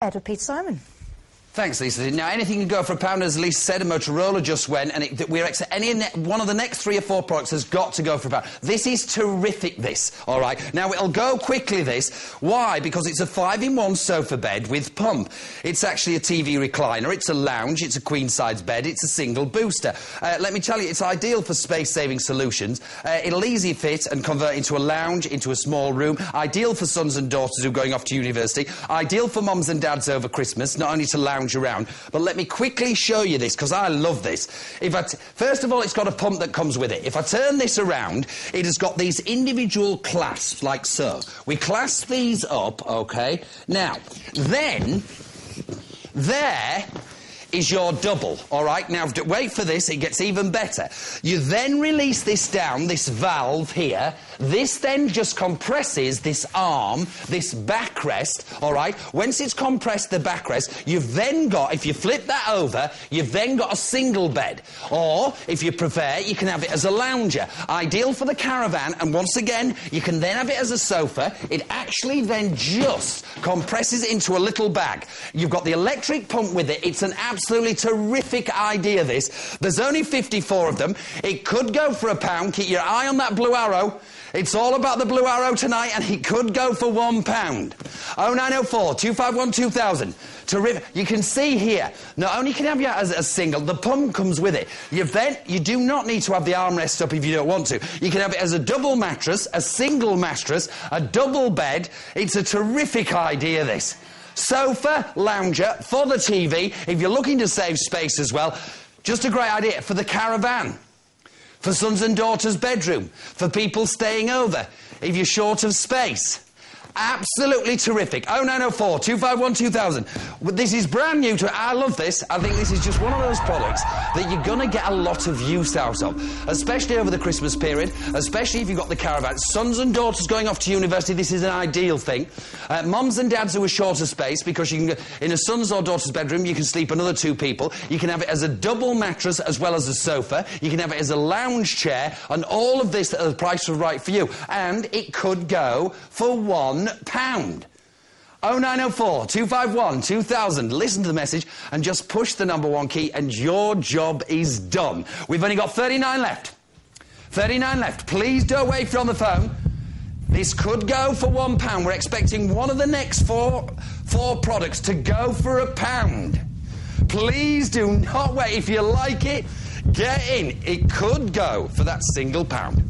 Ed with Peter Simon. Thanks, Lisa. Now, anything can go for £1, as Lisa said. A Motorola just went, and one of the next 3 or 4 products has got to go for £1. This is terrific, this, all right? Now, it'll go quickly, this. Why? Because it's a 5-in-1 sofa bed with pump. It's actually a TV recliner, it's a lounge, it's a queen-size bed, it's a single booster. Let me tell you, it's ideal for space-saving solutions. It'll easily fit and convert into a lounge, into a small room. Ideal for sons and daughters who are going off to university. Ideal for mums and dads over Christmas, not only to lounge around, but let me quickly show you this, because I love this. First of all, it's got a pump that comes with it. If I turn this around, it has got these individual clasps, like so. We clasp these up, OK? Now, then, there is your double, all right? Now, wait for this, it gets even better. You then release this down, this valve here. This then just compresses this arm, this backrest, all right? Once it's compressed the backrest, you've then got, if you flip that over, you've then got a single bed. Or, if you prefer, you can have it as a lounger. Ideal for the caravan, and once again, you can then have it as a sofa. It actually then just compresses into a little bag. You've got the electric pump with it. It's an absolutely terrific idea, this. There's only 54 of them. It could go for £1. Keep your eye on that blue arrow. It's all about the blue arrow tonight, and it could go for £1. 0904 251 2000. Terrific. You can see here, not only can you have it as a single, the pump comes with it. You do not need to have the armrest up if you don't want to. You can have it as a double mattress, a single mattress, a double bed. It's a terrific idea, this. Sofa, lounger, for the TV. If you're looking to save space as well, just a great idea for the caravan. For sons and daughters' bedroom, for people staying over, if you're short of space. Absolutely terrific. 0904 251 2000. This is brand new to... I love this. I think this is just one of those products that you're going to get a lot of use out of, especially over the Christmas period, especially if you've got the caravan. Sons and daughters going off to university, this is an ideal thing. Mums and dads who are short of space, because you can, in a son's or daughter's bedroom, you can sleep another 2 people. You can have it as a double mattress as well as a sofa. You can have it as a lounge chair, and all of this at the price was right for you. And it could go for £1. 0904 251 2000. Listen to the message and just push the #1 key and your job is done. We've only got 39 left. 39 left. Please don't wait if you're on the phone. This could go for £1. We're expecting one of the next four products to go for £1. Please do not wait. If you like it, get in. It could go for that single £1.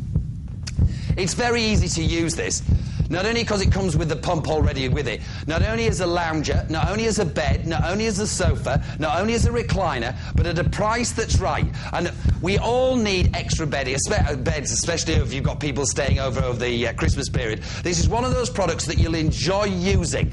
It's very easy to use this. Not only because it comes with the pump already with it, not only as a lounger, not only as a bed, not only as a sofa, not only as a recliner, but at a price that's right. And we all need extra beds, especially if you've got people staying over the Christmas period. This is one of those products that you'll enjoy using.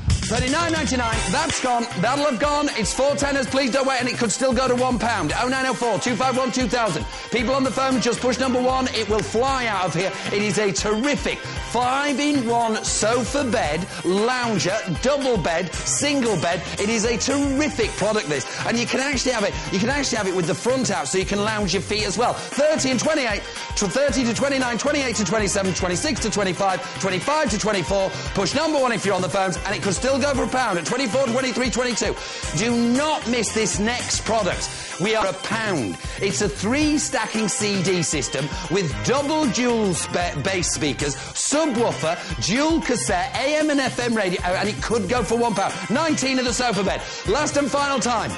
$39.99, that's gone, that'll have gone, it's 4 tenors, please don't wait, and it could still go to £1. 0904 251 2000. People on the phone, just push #1, it will fly out of here. It is a terrific 5-in-1 sofa bed, lounger, double bed, single bed. It is a terrific product, this, and you can actually have it with the front out, so you can lounge your feet as well. 30 and 28, 30 to 29, 28 to 27, 26 to 25, 25 to 24. Push #1 if you're on the phones, and it could still go for £1 at 24, 23, 22. Do not miss this next product. We are £1. It's a 3-stacking CD system with double dual bass speakers, subwoofer, dual cassette, AM and FM radio, and it could go for £1. 19 of the sofa bed. Last and final time.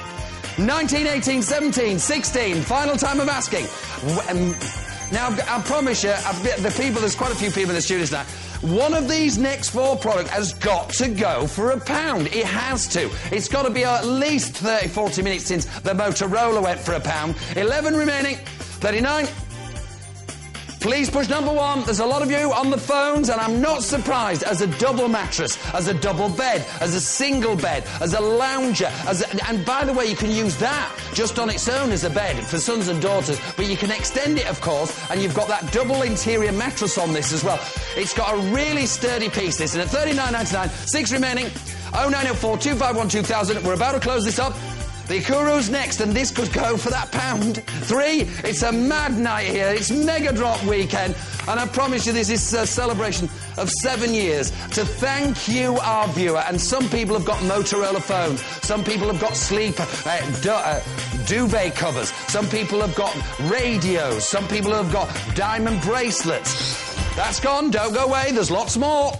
19, 18, 17, 16. Final time of asking. Now, I promise you, there's quite a few people in the studios now. One of these next 4 products has got to go for £1. It has to. It's got to be at least 30, 40 minutes since the Motorola went for £1. 11 remaining. 39. Please push #1. There's a lot of you on the phones, and I'm not surprised. As a double mattress, as a double bed, as a single bed, as a lounger, and by the way, you can use that just on its own as a bed for sons and daughters, but you can extend it, of course, and you've got that double interior mattress on this as well. It's got a really sturdy piece, this, and at $39.99, 6 remaining. 0904 251 2000. We're about to close this up. The Akuru's next, and this could go for that £1. 3, it's a mad night here. It's Mega Drop weekend, and I promise you this is a celebration of 7 years to thank you, our viewer. And some people have got Motorola phones. Some people have got duvet covers. Some people have got radios. Some people have got diamond bracelets. That's gone. Don't go away. There's lots more.